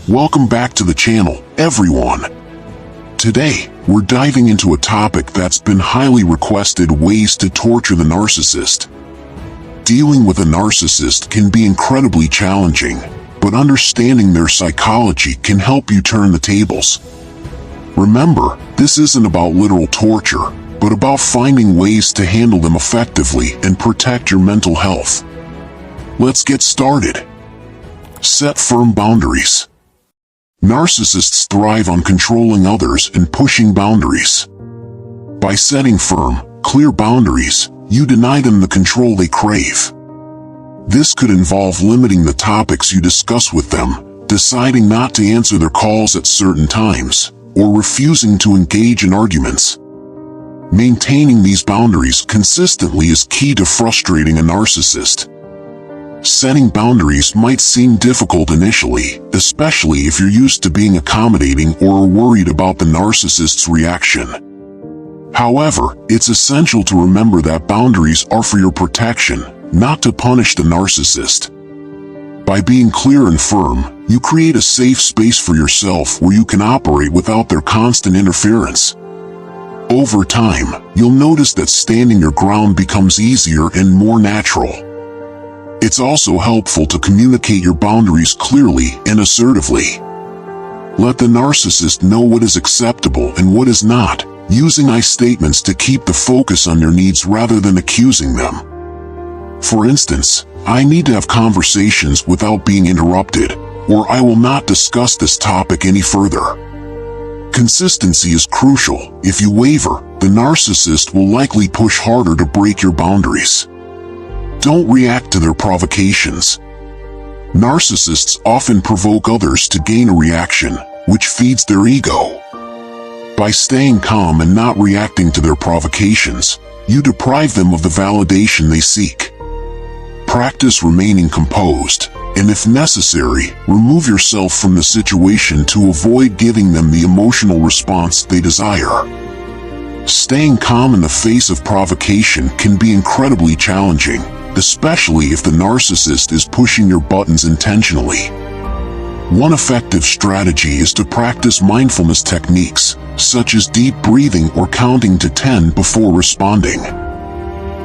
Welcome back to the channel, everyone. Today, we're diving into a topic that's been highly requested: ways to torture the narcissist. Dealing with a narcissist can be incredibly challenging, but understanding their psychology can help you turn the tables. Remember, this isn't about literal torture, but about finding ways to handle them effectively and protect your mental health. Let's get started. Set firm boundaries. Narcissists thrive on controlling others and pushing boundaries. By setting firm, clear boundaries, you deny them the control they crave. This could involve limiting the topics you discuss with them, deciding not to answer their calls at certain times, or refusing to engage in arguments. Maintaining these boundaries consistently is key to frustrating a narcissist. Setting boundaries might seem difficult initially, especially if you're used to being accommodating or are worried about the narcissist's reaction. However, it's essential to remember that boundaries are for your protection, not to punish the narcissist. By being clear and firm, you create a safe space for yourself where you can operate without their constant interference. Over time, you'll notice that standing your ground becomes easier and more natural. It's also helpful to communicate your boundaries clearly and assertively. Let the narcissist know what is acceptable and what is not, using I statements to keep the focus on your needs rather than accusing them. For instance, "I need to have conversations without being interrupted," or "I will not discuss this topic any further." Consistency is crucial. If you waver, the narcissist will likely push harder to break your boundaries. Don't react to their provocations. Narcissists often provoke others to gain a reaction, which feeds their ego. By staying calm and not reacting to their provocations, you deprive them of the validation they seek. Practice remaining composed, and if necessary, remove yourself from the situation to avoid giving them the emotional response they desire. Staying calm in the face of provocation can be incredibly challenging, especially if the narcissist is pushing your buttons intentionally. One effective strategy is to practice mindfulness techniques, such as deep breathing or counting to 10 before responding.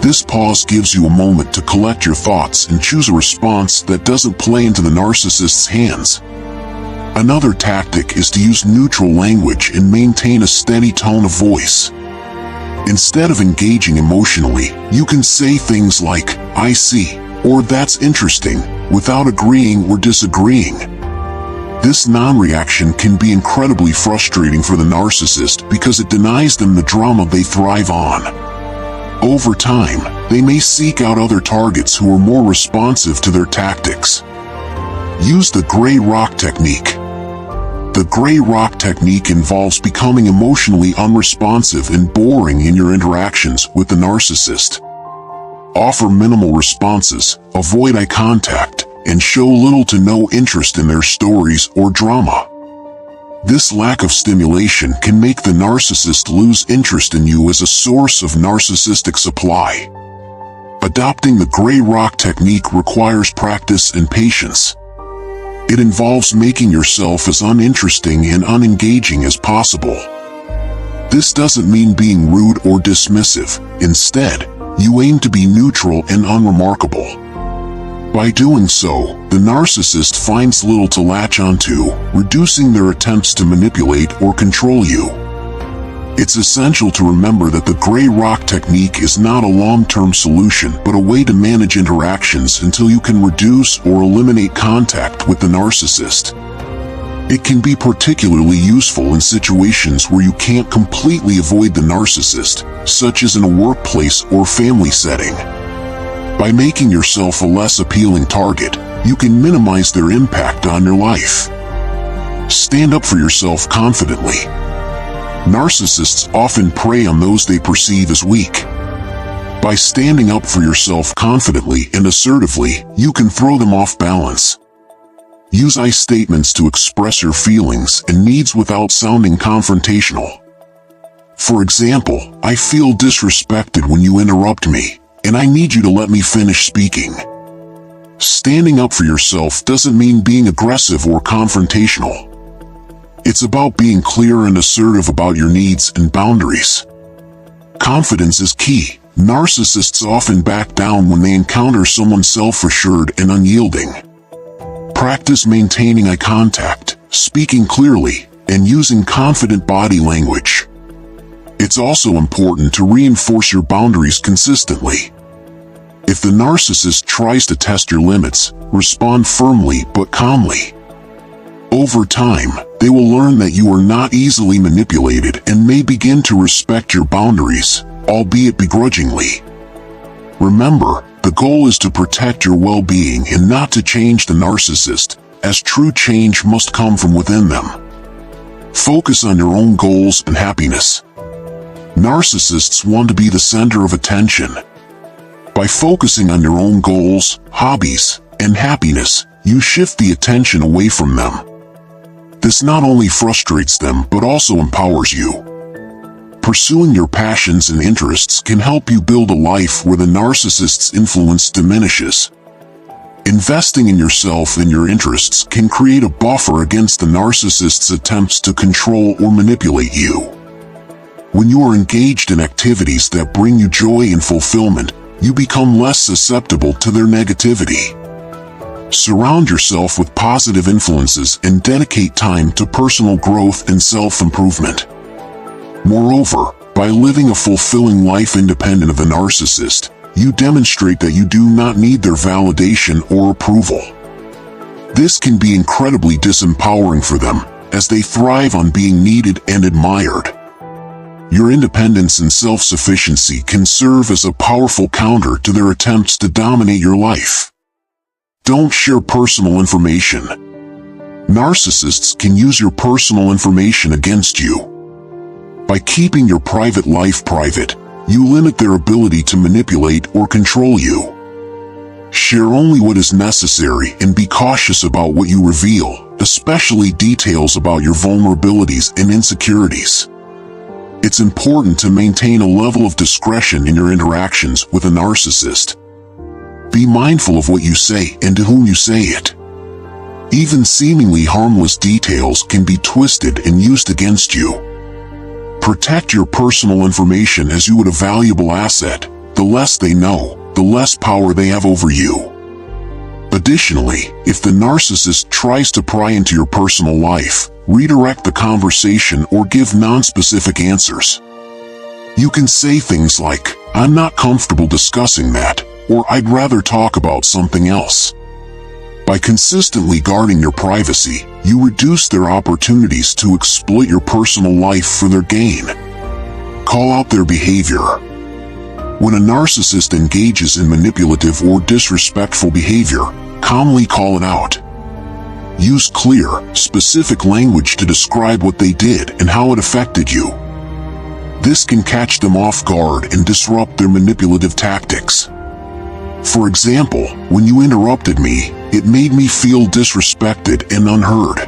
This pause gives you a moment to collect your thoughts and choose a response that doesn't play into the narcissist's hands. Another tactic is to use neutral language and maintain a steady tone of voice. Instead of engaging emotionally, you can say things like, "I see," or "That's interesting," without agreeing or disagreeing. This non-reaction can be incredibly frustrating for the narcissist because it denies them the drama they thrive on. Over time, they may seek out other targets who are more responsive to their tactics. Use the gray rock technique. The gray rock technique involves becoming emotionally unresponsive and boring in your interactions with the narcissist. Offer minimal responses, avoid eye contact, and show little to no interest in their stories or drama. This lack of stimulation can make the narcissist lose interest in you as a source of narcissistic supply. Adopting the gray rock technique requires practice and patience. It involves making yourself as uninteresting and unengaging as possible. This doesn't mean being rude or dismissive. Instead, you aim to be neutral and unremarkable. By doing so, the narcissist finds little to latch onto, reducing their attempts to manipulate or control you. It's essential to remember that the gray rock technique is not a long-term solution but a way to manage interactions until you can reduce or eliminate contact with the narcissist. It can be particularly useful in situations where you can't completely avoid the narcissist, such as in a workplace or family setting. By making yourself a less appealing target, you can minimize their impact on your life. Stand up for yourself confidently. Narcissists often prey on those they perceive as weak. By standing up for yourself confidently and assertively, you can throw them off balance. Use I statements to express your feelings and needs without sounding confrontational. For example, "I feel disrespected when you interrupt me, and I need you to let me finish speaking." Standing up for yourself doesn't mean being aggressive or confrontational. It's about being clear and assertive about your needs and boundaries. Confidence is key. Narcissists often back down when they encounter someone self-assured and unyielding. Practice maintaining eye contact, speaking clearly, and using confident body language. It's also important to reinforce your boundaries consistently. If the narcissist tries to test your limits, respond firmly but calmly. Over time, they will learn that you are not easily manipulated and may begin to respect your boundaries, albeit begrudgingly. Remember, the goal is to protect your well-being and not to change the narcissist, as true change must come from within them. Focus on your own goals and happiness. Narcissists want to be the center of attention. By focusing on your own goals, hobbies, and happiness, you shift the attention away from them. This not only frustrates them but also empowers you. Pursuing your passions and interests can help you build a life where the narcissist's influence diminishes. Investing in yourself and your interests can create a buffer against the narcissist's attempts to control or manipulate you. When you are engaged in activities that bring you joy and fulfillment, you become less susceptible to their negativity. Surround yourself with positive influences and dedicate time to personal growth and self-improvement. Moreover, by living a fulfilling life independent of the narcissist, you demonstrate that you do not need their validation or approval. This can be incredibly disempowering for them, as they thrive on being needed and admired. Your independence and self-sufficiency can serve as a powerful counter to their attempts to dominate your life. Don't share personal information. Narcissists can use your personal information against you. By keeping your private life private, you limit their ability to manipulate or control you. Share only what is necessary and be cautious about what you reveal, especially details about your vulnerabilities and insecurities. It's important to maintain a level of discretion in your interactions with a narcissist. Be mindful of what you say and to whom you say it. Even seemingly harmless details can be twisted and used against you. Protect your personal information as you would a valuable asset. The less they know, the less power they have over you. Additionally, if the narcissist tries to pry into your personal life, redirect the conversation or give non-specific answers. You can say things like, "I'm not comfortable discussing that," or "I'd rather talk about something else." By consistently guarding your privacy, you reduce their opportunities to exploit your personal life for their gain. Call out their behavior. When a narcissist engages in manipulative or disrespectful behavior, calmly call it out. Use clear, specific language to describe what they did and how it affected you. This can catch them off guard and disrupt their manipulative tactics. For example, when you interrupted me, it made me feel disrespected and unheard.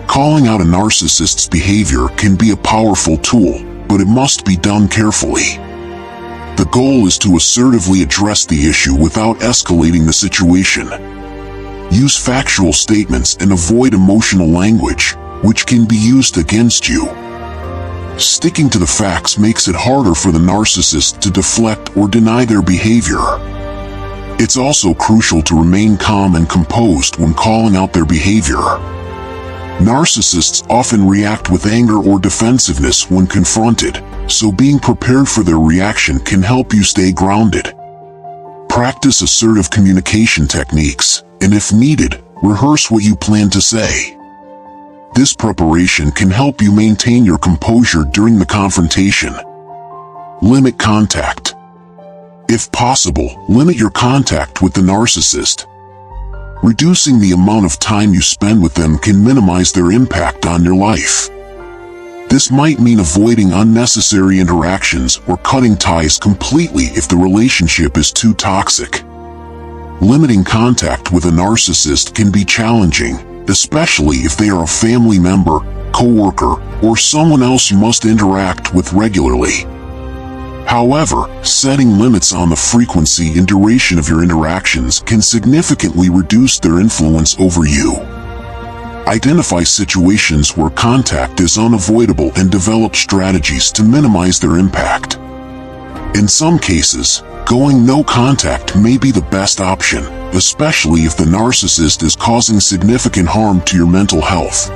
Calling out a narcissist's behavior can be a powerful tool, but it must be done carefully. The goal is to assertively address the issue without escalating the situation. Use factual statements and avoid emotional language, which can be used against you. Sticking to the facts makes it harder for the narcissist to deflect or deny their behavior. It's also crucial to remain calm and composed when calling out their behavior. Narcissists often react with anger or defensiveness when confronted, so being prepared for their reaction can help you stay grounded. Practice assertive communication techniques, and if needed, rehearse what you plan to say. This preparation can help you maintain your composure during the confrontation. Limit contact. If possible, limit your contact with the narcissist. Reducing the amount of time you spend with them can minimize their impact on your life. This might mean avoiding unnecessary interactions or cutting ties completely if the relationship is too toxic. Limiting contact with a narcissist can be challenging, especially if they are a family member, coworker, or someone else you must interact with regularly. However, setting limits on the frequency and duration of your interactions can significantly reduce their influence over you. Identify situations where contact is unavoidable and develop strategies to minimize their impact. In some cases, going no contact may be the best option, especially if the narcissist is causing significant harm to your mental health.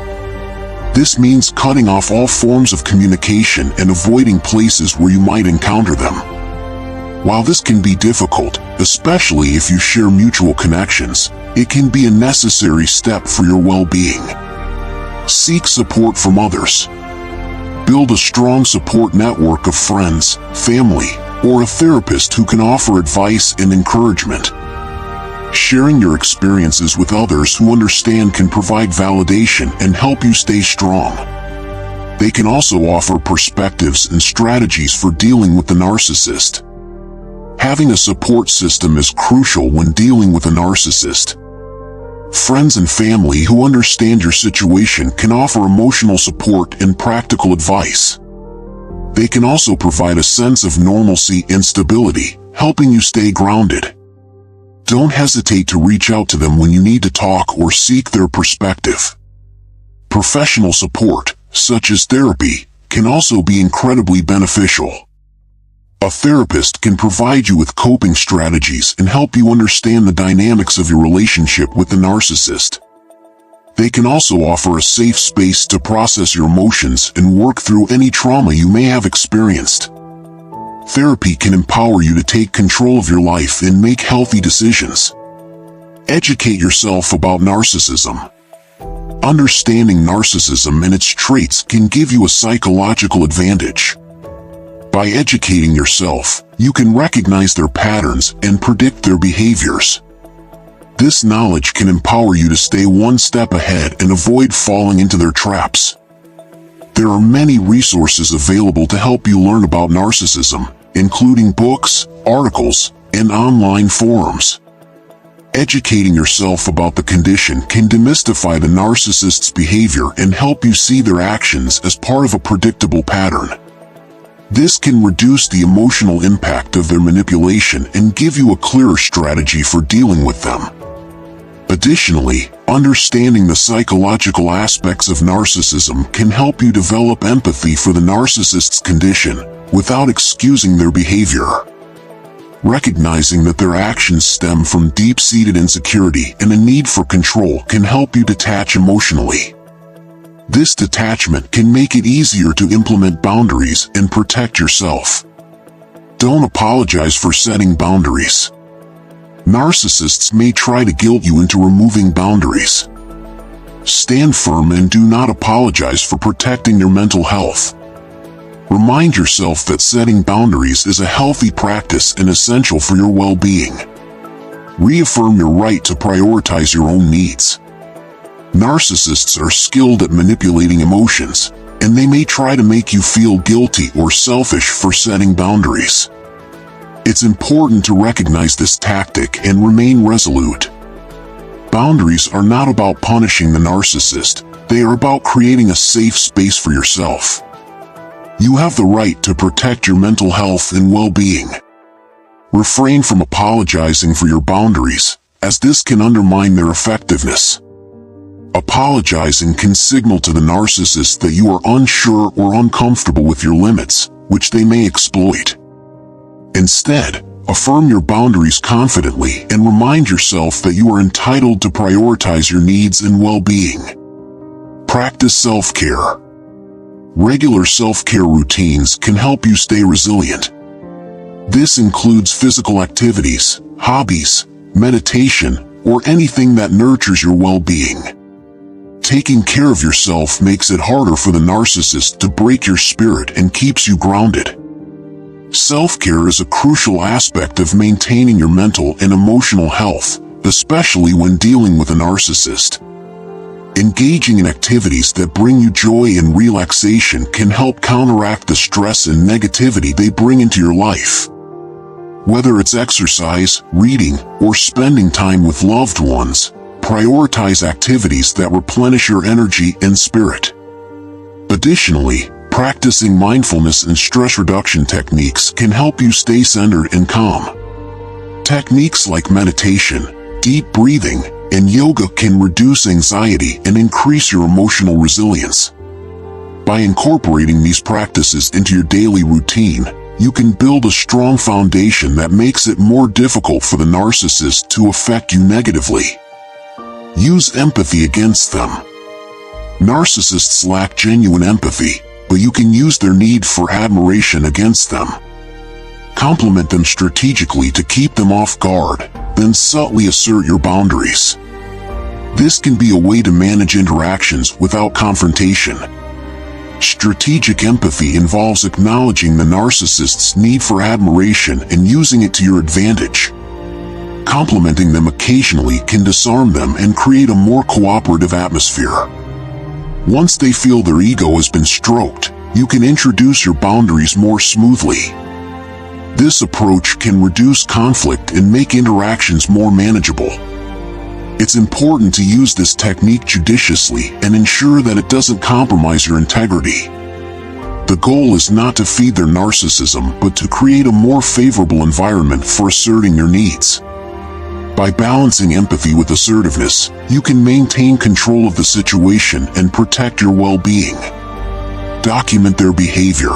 This means cutting off all forms of communication and avoiding places where you might encounter them. While this can be difficult, especially if you share mutual connections, it can be a necessary step for your well-being. Seek support from others. Build a strong support network of friends, family, or a therapist who can offer advice and encouragement. Sharing your experiences with others who understand can provide validation and help you stay strong. They can also offer perspectives and strategies for dealing with the narcissist. Having a support system is crucial when dealing with a narcissist. Friends and family who understand your situation can offer emotional support and practical advice. They can also provide a sense of normalcy and stability, helping you stay grounded. Don't hesitate to reach out to them when you need to talk or seek their perspective. Professional support, such as therapy, can also be incredibly beneficial. A therapist can provide you with coping strategies and help you understand the dynamics of your relationship with the narcissist. They can also offer a safe space to process your emotions and work through any trauma you may have experienced. Therapy can empower you to take control of your life and make healthy decisions. Educate yourself about narcissism. Understanding narcissism and its traits can give you a psychological advantage. By educating yourself, you can recognize their patterns and predict their behaviors. This knowledge can empower you to stay one step ahead and avoid falling into their traps. There are many resources available to help you learn about narcissism, including books, articles, and online forums. Educating yourself about the condition can demystify the narcissist's behavior and help you see their actions as part of a predictable pattern. This can reduce the emotional impact of their manipulation and give you a clearer strategy for dealing with them. Additionally, understanding the psychological aspects of narcissism can help you develop empathy for the narcissist's condition, without excusing their behavior. Recognizing that their actions stem from deep-seated insecurity and a need for control can help you detach emotionally. This detachment can make it easier to implement boundaries and protect yourself. Don't apologize for setting boundaries. Narcissists may try to guilt you into removing boundaries. Stand firm and do not apologize for protecting your mental health. Remind yourself that setting boundaries is a healthy practice and essential for your well-being. Reaffirm your right to prioritize your own needs. Narcissists are skilled at manipulating emotions, and they may try to make you feel guilty or selfish for setting boundaries. It's important to recognize this tactic and remain resolute. Boundaries are not about punishing the narcissist, they are about creating a safe space for yourself. You have the right to protect your mental health and well-being. Refrain from apologizing for your boundaries, as this can undermine their effectiveness. Apologizing can signal to the narcissist that you are unsure or uncomfortable with your limits, which they may exploit. Instead, affirm your boundaries confidently and remind yourself that you are entitled to prioritize your needs and well-being. Practice self-care. Regular self-care routines can help you stay resilient. This includes physical activities, hobbies, meditation, or anything that nurtures your well-being. Taking care of yourself makes it harder for the narcissist to break your spirit and keeps you grounded. Self-care is a crucial aspect of maintaining your mental and emotional health, especially when dealing with a narcissist. Engaging in activities that bring you joy and relaxation can help counteract the stress and negativity they bring into your life. Whether it's exercise, reading, or spending time with loved ones, prioritize activities that replenish your energy and spirit. Additionally, Practicing mindfulness and stress reduction techniques can help you stay centered and calm. Techniques like meditation, deep breathing, and yoga can reduce anxiety and increase your emotional resilience. By incorporating these practices into your daily routine, you can build a strong foundation that makes it more difficult for the narcissist to affect you negatively. Use empathy against them. Narcissists lack genuine empathy, but you can use their need for admiration against them. Compliment them strategically to keep them off guard, then subtly assert your boundaries. This can be a way to manage interactions without confrontation. Strategic empathy involves acknowledging the narcissist's need for admiration and using it to your advantage. Complimenting them occasionally can disarm them and create a more cooperative atmosphere. Once they feel their ego has been stroked, you can introduce your boundaries more smoothly. This approach can reduce conflict and make interactions more manageable. It's important to use this technique judiciously and ensure that it doesn't compromise your integrity. The goal is not to feed their narcissism, but to create a more favorable environment for asserting your needs. By balancing empathy with assertiveness, you can maintain control of the situation and protect your well-being. Document their behavior.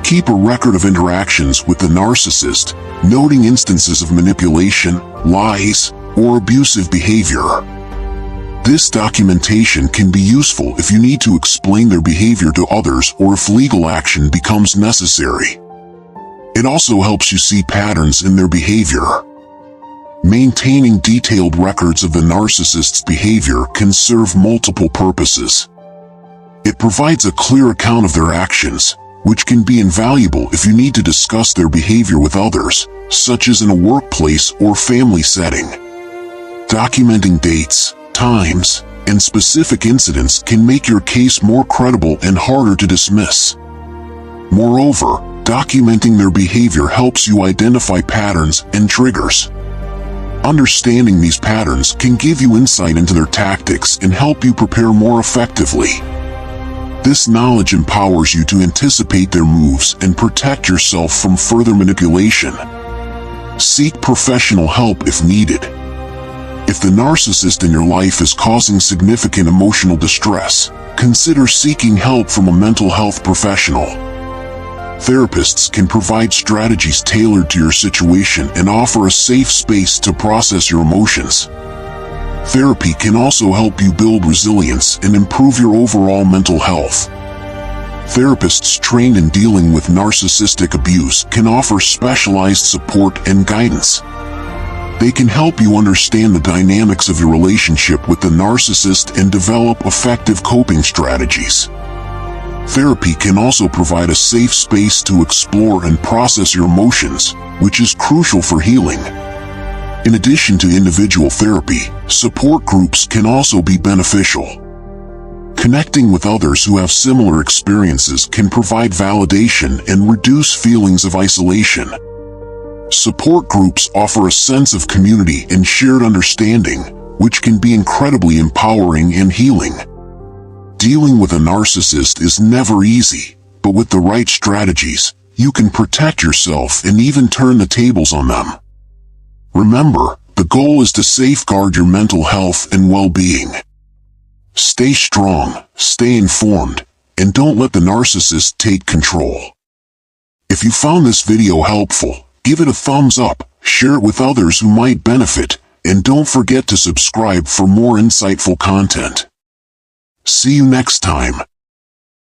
Keep a record of interactions with the narcissist, noting instances of manipulation, lies, or abusive behavior. This documentation can be useful if you need to explain their behavior to others or if legal action becomes necessary. It also helps you see patterns in their behavior. Maintaining detailed records of the narcissist's behavior can serve multiple purposes. It provides a clear account of their actions, which can be invaluable if you need to discuss their behavior with others, such as in a workplace or family setting. Documenting dates, times, and specific incidents can make your case more credible and harder to dismiss. Moreover, documenting their behavior helps you identify patterns and triggers. Understanding these patterns can give you insight into their tactics and help you prepare more effectively. This knowledge empowers you to anticipate their moves and protect yourself from further manipulation. Seek professional help if needed. If the narcissist in your life is causing significant emotional distress, consider seeking help from a mental health professional. Therapists can provide strategies tailored to your situation and offer a safe space to process your emotions. Therapy can also help you build resilience and improve your overall mental health. Therapists trained in dealing with narcissistic abuse can offer specialized support and guidance. They can help you understand the dynamics of your relationship with the narcissist and develop effective coping strategies. Therapy can also provide a safe space to explore and process your emotions, which is crucial for healing. In addition to individual therapy, support groups can also be beneficial. Connecting with others who have similar experiences can provide validation and reduce feelings of isolation. Support groups offer a sense of community and shared understanding, which can be incredibly empowering and healing. Dealing with a narcissist is never easy, but with the right strategies, you can protect yourself and even turn the tables on them. Remember, the goal is to safeguard your mental health and well-being. Stay strong, stay informed, and don't let the narcissist take control. If you found this video helpful, give it a thumbs up, share it with others who might benefit, and don't forget to subscribe for more insightful content. See you next time.